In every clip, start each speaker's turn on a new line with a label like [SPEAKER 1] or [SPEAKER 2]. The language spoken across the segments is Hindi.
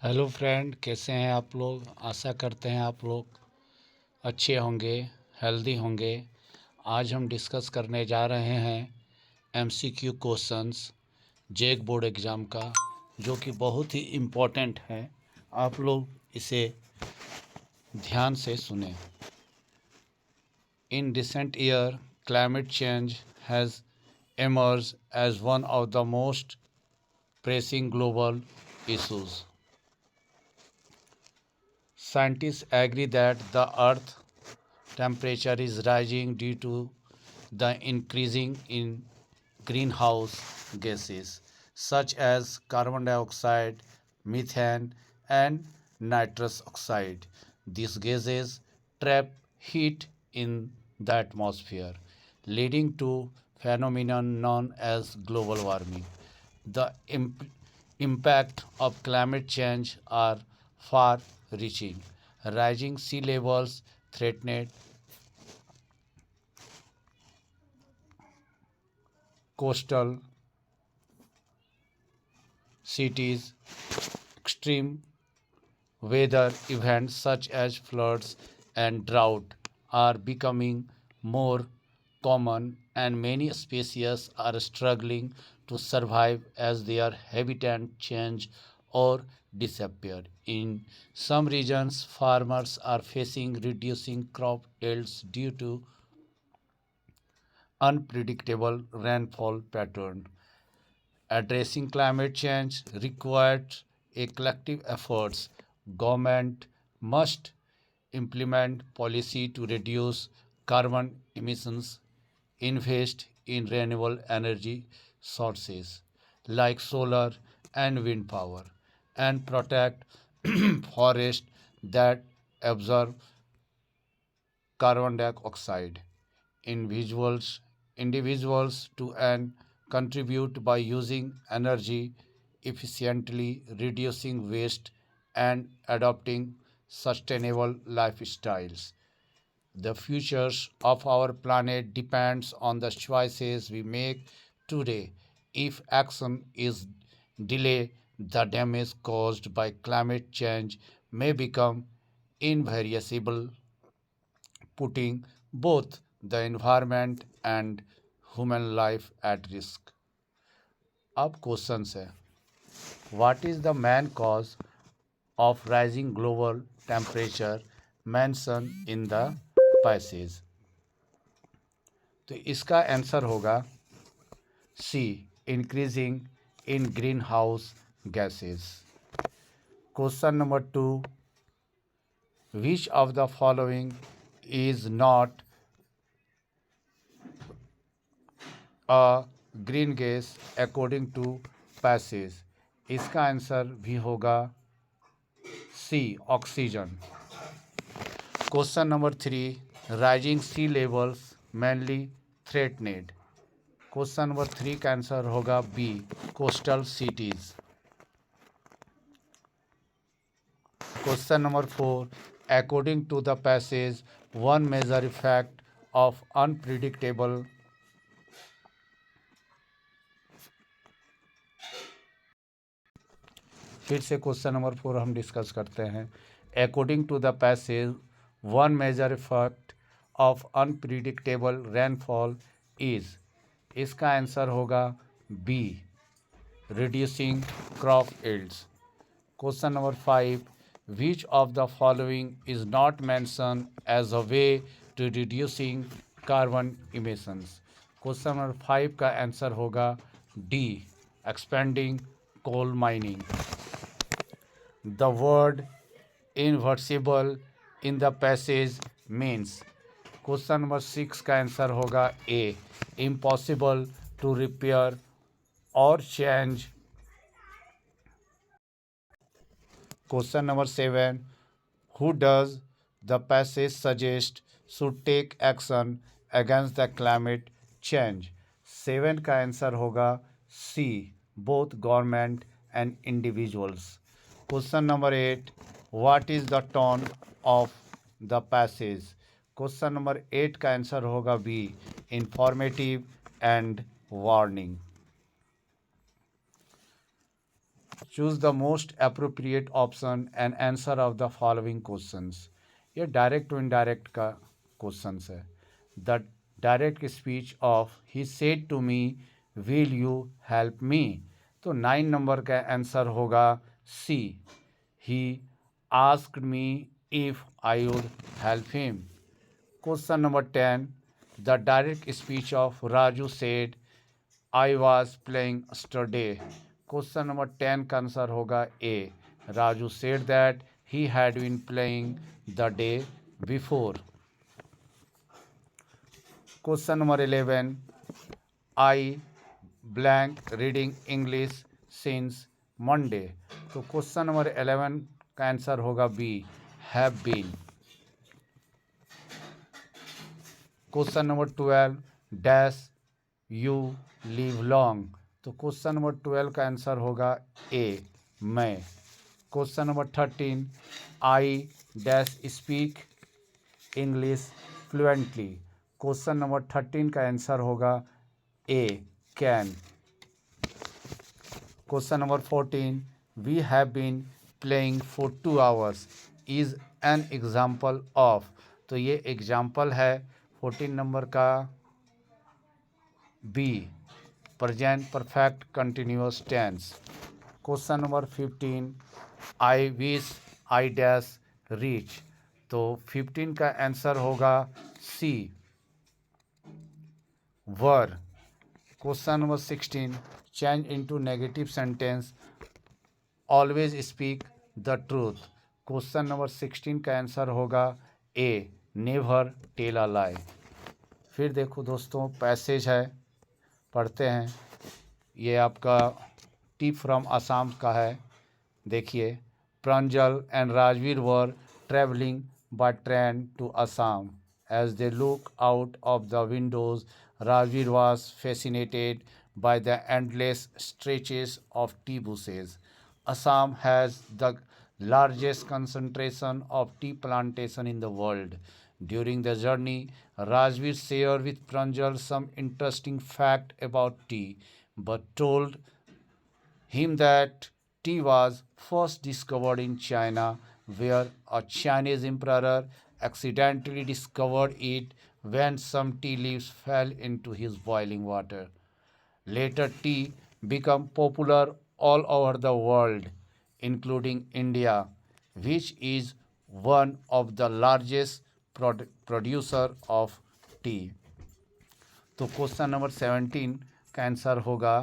[SPEAKER 1] हेलो फ्रेंड, कैसे हैं आप लोग। आशा करते हैं आप लोग अच्छे होंगे, हेल्दी होंगे। आज हम डिस्कस करने जा रहे हैं एमसीक्यू क्वेश्चंस जेक बोर्ड एग्ज़ाम का, जो कि बहुत ही इम्पोर्टेंट है। आप लोग इसे ध्यान से सुने। In recent year, climate change has emerged as one of the most pressing global issues. Scientists agree that the Earth temperature is rising due to the increasing in greenhouse gases such as carbon dioxide, methane, and nitrous oxide. These gases trap heat in the atmosphere, leading to phenomenon known as global warming. The impact of climate change are far-reaching. Rising sea levels threaten coastal cities. Extreme weather events such as floods and drought are becoming more common, and many species are struggling to survive as their habitat change or disappear. In some regions, farmers are facing reducing crop yields due to unpredictable rainfall pattern. Addressing climate change requires a collective efforts. Government must implement policy to reduce carbon emissions, invest in renewable energy sources like solar and wind power, and protect forests that absorb carbon dioxide. Individuals to and contribute by using energy efficiently, reducing waste, and adopting sustainable lifestyles. The future of our planet depends on the choices we make today. If action is delayed, the damage caused by climate change may become irreversible, putting both the environment and human life at risk. अब क्वेश्चन है, what is the main cause of rising global temperature mention in the passage. तो इसका आंसर होगा C, increasing in green house gases. Question number 2, which of the following is not a green gas according to passage. इसका आंसर भी होगा C, oxygen. Question number 3, rising sea levels mainly threatened. Question number 3 का आंसर होगा B, coastal cities. Question number 4, according to the passage, one major effect of unpredictable. फिर से क्वेश्चन नंबर 4 हम डिस्कस करते हैं। According to the passage, one major effect of unpredictable rainfall is. इसका आंसर होगा b, reducing crop yields. Question number 5, which of the following is not mention as a way to reducing carbon emissions. Question number 5 का आंसर होगा d, expending coal mining. The word irreversible in the passage means। Question number 6 का आंसर होगा ए, impossible to repair or change। Question number 7, who does the passage suggest should take action against the climate change। 7 का आंसर होगा C, both government and individuals। Question number 8, what is the tone of the passage. Question number 8 का आंसर होगा B, informative and warning. Choose the most appropriate option and answer of the following questions. ये डायरेक्ट टू इनडायरेक्ट का क्वेश्चंस है। The direct speech of he said to me will you help me. तो 9 नंबर का आंसर होगा C, he asked me if I would help him. Question number 10, the direct speech of Raju said I was playing yesterday. Question number 10 का आंसर होगा A, Raju said that he had been playing the day before. Question number 11, I blank reading English since Monday. तो क्वेश्चन नंबर 11 का आंसर होगा B, have been. Question number 12, dash you live long. तो क्वेश्चन नंबर 12 का आंसर होगा A, may. Question number 13, I dash speak English fluently. Question number 13 का आंसर होगा A, can. Question number 14, we have been playing for 2 hours is an example of. तो ये एग्जाम्पल है 14 नंबर का B, present perfect continuous tense. Question number 15, I wish I dash reach. तो 15 का आंसर होगा C, were. Question number 16, change into negative sentence always speak the truth. Question number 16 का आंसर होगा ए, नेवर टेल अ लाई। फिर देखो दोस्तों, पैसेज है, पढ़ते हैं। ये आपका टी फ्रॉम असम का है। देखिए, Pranjal and Rajveer were travelling by train to Assam. As they look out of the windows, Rajveer was fascinated by the endless stretches of tea bushes. Assam has the largest concentration of tea plantation in the world. During the journey, Rajveer shared with Pranjal some interesting fact about tea, but told him that tea was first discovered in China, where a Chinese emperor accidentally discovered it when some tea leaves fell into his boiling water. Later, tea became popular all over the world, including India, which is one of the largest producer of tea. तो क्वेश्चन नंबर 17 का आंसर होगा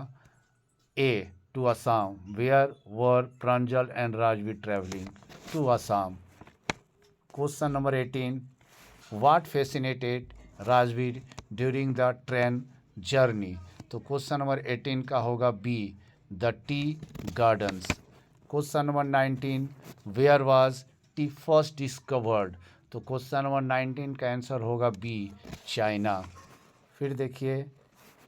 [SPEAKER 1] A, to Assam. Where were Pranjal and Rajveer travelling to Assam. Question number 18, what fascinated Rajveer during the train journey. तो क्वेश्चन नंबर 18 का होगा B, the tea gardens. Question number 19, where was tea first discovered. तो क्वेश्चन नंबर 19 का आंसर होगा बी, चाइना। फिर देखिए,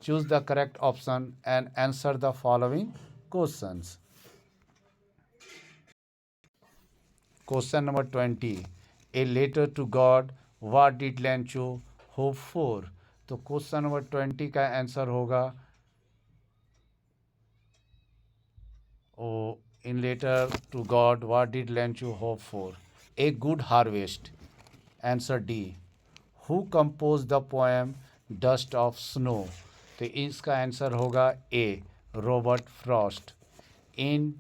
[SPEAKER 1] choose the correct option and answer the following questions. Question number 20, a letter to God, what did Lencho hope for. तो क्वेश्चन नंबर 20 का आंसर होगा in letter to God what did Lencho hope for, a good harvest. Answer D, who compose the poem dust of snow. तो इसका आंसर होगा A, Robert Frost. In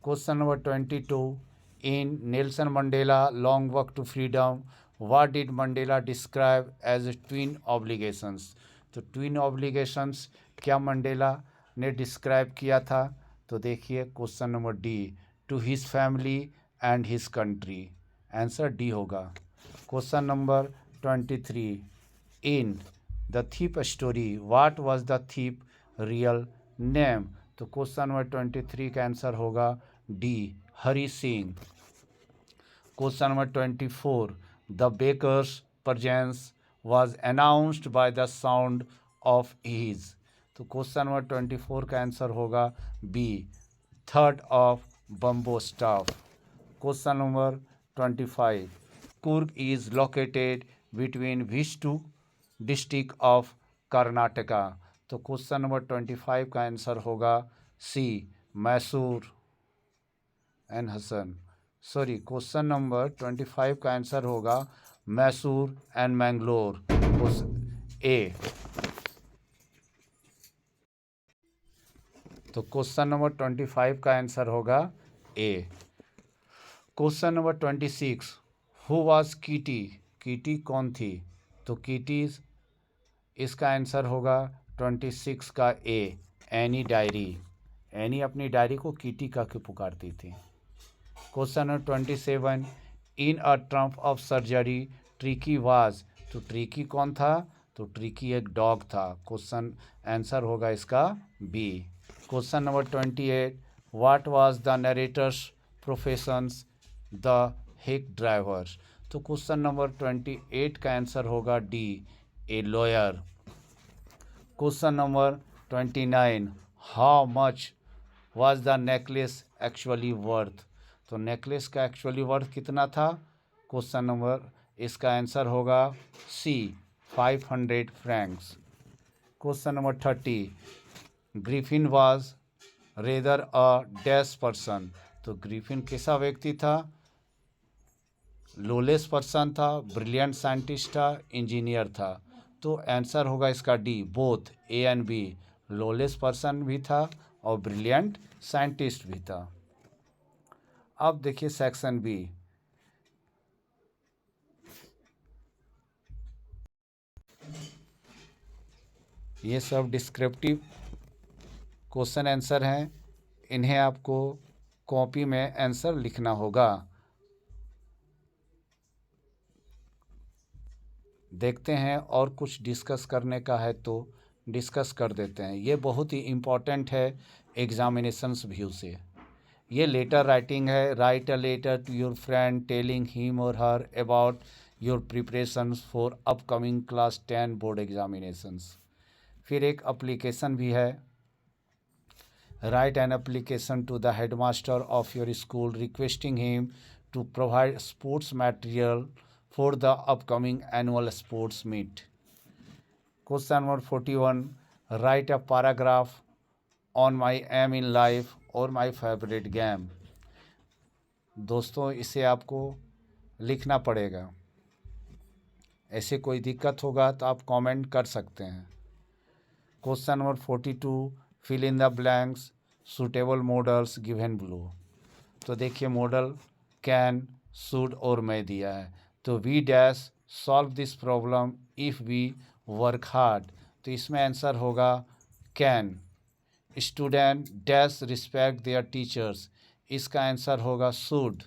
[SPEAKER 1] question number 22, in Nelson Mandela long walk to freedom, what did Mandela describe as twin obligations. तो ट्विन ऑब्लिगेशंस क्या मंडेला ने डिस्क्राइब किया था। तो देखिए question number D, to his family and his country. Answer D होगा। Question number 23, in the thief story what was the thief real name. तो क्वेश्चन नंबर 23 का आंसर होगा D, Hari Singh. Question number 24, the baker's presence was announced by the sound of his। तो क्वेश्चन नंबर 24 का आंसर होगा बी, थर्ड of bamboo staff. Question number 25, Coorg is located between which two district of Karnataka. तो क्वेश्चन नंबर 25 का आंसर होगा C, Mysore. And Hassan. Sorry, question number 25 का आंसर होगा मैसूर एंड मैंगलोर, ए। तो क्वेश्चन नंबर 25 का आंसर होगा A. Question number 26, who was Kitty? Kitty कौन थी? तो कीटीज, इसका आंसर होगा 26 का ए, एनी डायरी। एनी अपनी डायरी को कीटी कह के पुकारती थी। Question number 27, in a triumph of surgery Tricki was? तो ट्रिकी कौन था? तो ट्रिकी एक डॉग था। क्वेश्चन आंसर होगा इसका B. Question number 28, what was the narrator's professions? The hack driver. तो क्वेश्चन नंबर 28 का आंसर होगा D, a lawyer. Question number 29, how much was the necklace actually worth? तो नेकलेस का एक्चुअली वर्थ कितना था? क्वेश्चन नंबर, इसका आंसर होगा C, 500 francs. Question number 30, Griffin was rather a dash person? तो ग्रिफिन कैसा व्यक्ति था? लोलेस पर्सन था, ब्रिलियंट साइंटिस्ट था, इंजीनियर था। तो आंसर होगा इसका D, both, A and B. Lawless person भी था और ब्रिलियंट साइंटिस्ट भी था। अब देखिए सेक्शन बी। ये सब डिस्क्रिप्टिव क्वेश्चन आंसर हैं, इन्हें आपको कॉपी में आंसर लिखना होगा। देखते हैं और कुछ डिस्कस करने का है तो डिस्कस कर देते हैं। ये बहुत ही इम्पॉर्टेंट है एग्जामिनेशंस व्यू से। ये लेटर राइटिंग है, write a letter to your friend telling him or her about your preparations for upcoming class 10 board examinations. फिर एक एप्लीकेशन भी है, write an application to the headmaster of your school requesting him to provide sports material for the upcoming annual sports meet. Question number 41, write a paragraph on my aim in life or my favorite game. दोस्तों इसे आपको लिखना पड़ेगा। ऐसे कोई दिक्कत होगा तो आप कमेंट कर सकते हैं। Question number 42, fill in the blanks, suitable modals given below. तो देखिए मॉडल कैन, शुड और मैं दिया है। तो we dash solve this problem if we work hard. तो इसमें आंसर होगा can. Student dash respect their teachers, इसका आंसर होगा should.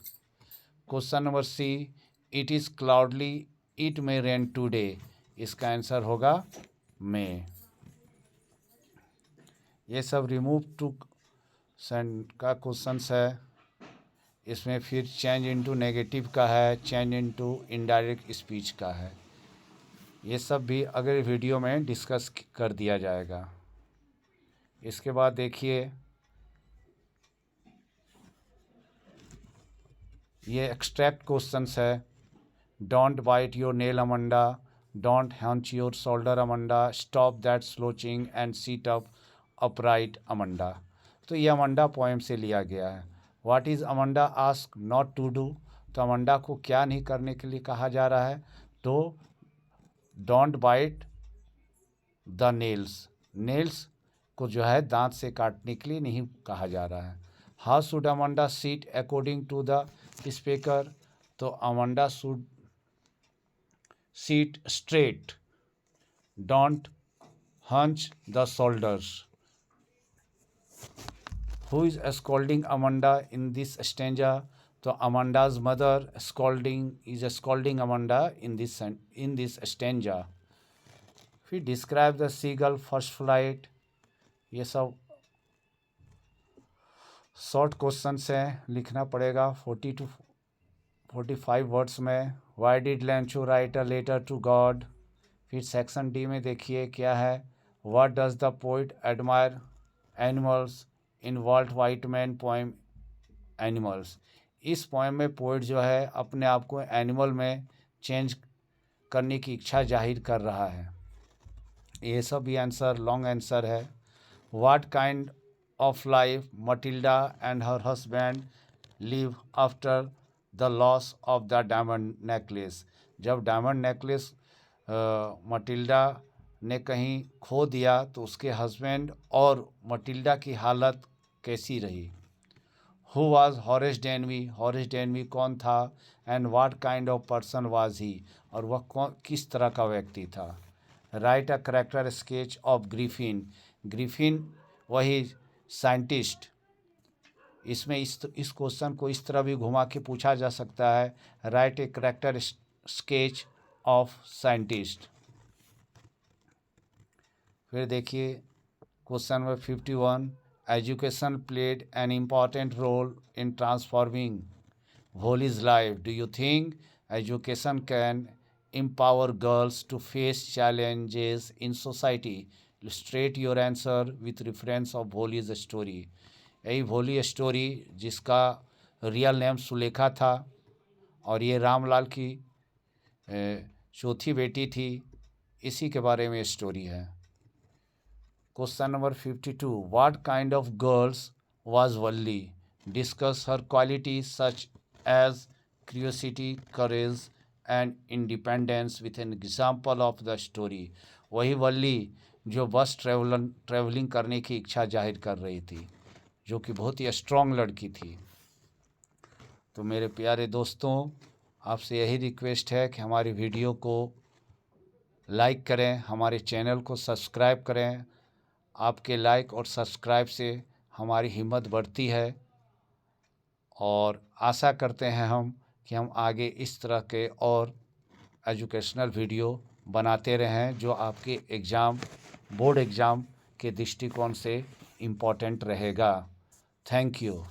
[SPEAKER 1] Question number c, it is cloudly, it may rain today, इसका आंसर होगा मे। ये सब रिमूव टू सेंड का क्वेश्चंस है। इसमें फिर चेंज इनटू नेगेटिव का है, चेंज इनटू इनडायरेक्ट स्पीच का है। ये सब भी अगले वीडियो में डिस्कस कर दिया जाएगा। इसके बाद देखिए ये एक्सट्रैक्ट क्वेश्चंस है। Don't bite your nail Amanda, don't hunch your shoulder Amanda, stop that slouching and sit up upright Amanda. तो ये अमंडा पोएम से लिया गया है। What is Amanda ask not to do? तो अमंडा को क्या नहीं करने के लिए कहा जा रहा है? तो don't bite the nails, nails को जो है दांत से काटने के लिए नहीं कहा जा रहा है। How should Amanda sit according to the speaker? तो Amanda should sit straight, don't hunch the shoulders. Who is scolding Amanda in this stanza? तो Amanda's mother is scolding Amanda in this stanza. फिर describe the seagull first flight. ये सब शॉर्ट क्वेश्चंस हैं, लिखना पड़ेगा 40 to 45 वर्ड्स में। Why did Lencho write a letter to God? फिर सेक्शन डी में देखिए क्या है, what does the poet admire animals in Walt Whitman poem animals. इस पोएम में पोइट जो है अपने आप को एनिमल में चेंज करने की इच्छा जाहिर कर रहा है। ये सब भी आंसर लॉन्ग आंसर है। What kind of life Matilda and her husband live after the loss of the diamond necklace. जब डायमंड नेकलेस मटिल्डा ने कहीं खो दिया तो उसके हस्बैंड और मटिल्डा की हालत कैसी रही। हु वॉज हॉरेस डेनवी, हॉरेस डेनवी कौन था, and what kind of person was he, और वह कौन किस तरह का व्यक्ति था। Right a character sketch of Griffin, Griffin वही साइंटिस्ट। इसमें इस क्वेश्चन को इस तरह भी घुमा के पूछा जा सकता है, write a character sketch of scientist. फिर देखिए question number 51, education played an important role in transforming Holi's life. Do you think education can empower girls to face challenges in society? Illustrate your answer with reference of Holi's story. यही भोली स्टोरी जिसका रियल नेम सुलेखा था और ये रामलाल की चौथी बेटी थी, इसी के बारे में स्टोरी है। Question number 52, what kind of girls was Valli? Discuss her quality such as curiosity, courage and independence with an example of the story. वही वल्ली जो बस ट्रेवलिंग करने की इच्छा जाहिर कर रही थी, जो कि बहुत ही स्ट्रांग लड़की थी। तो मेरे प्यारे दोस्तों, आपसे यही रिक्वेस्ट है कि हमारी वीडियो को लाइक करें, हमारे चैनल को सब्सक्राइब करें। आपके लाइक और सब्सक्राइब से हमारी हिम्मत बढ़ती है और आशा करते हैं हम कि हम आगे इस तरह के और एजुकेशनल वीडियो बनाते रहें जो आपके एग्ज़ाम, बोर्ड एग्ज़ाम के दृष्टिकोण से इम्पोर्टेंट रहेगा। Thank you.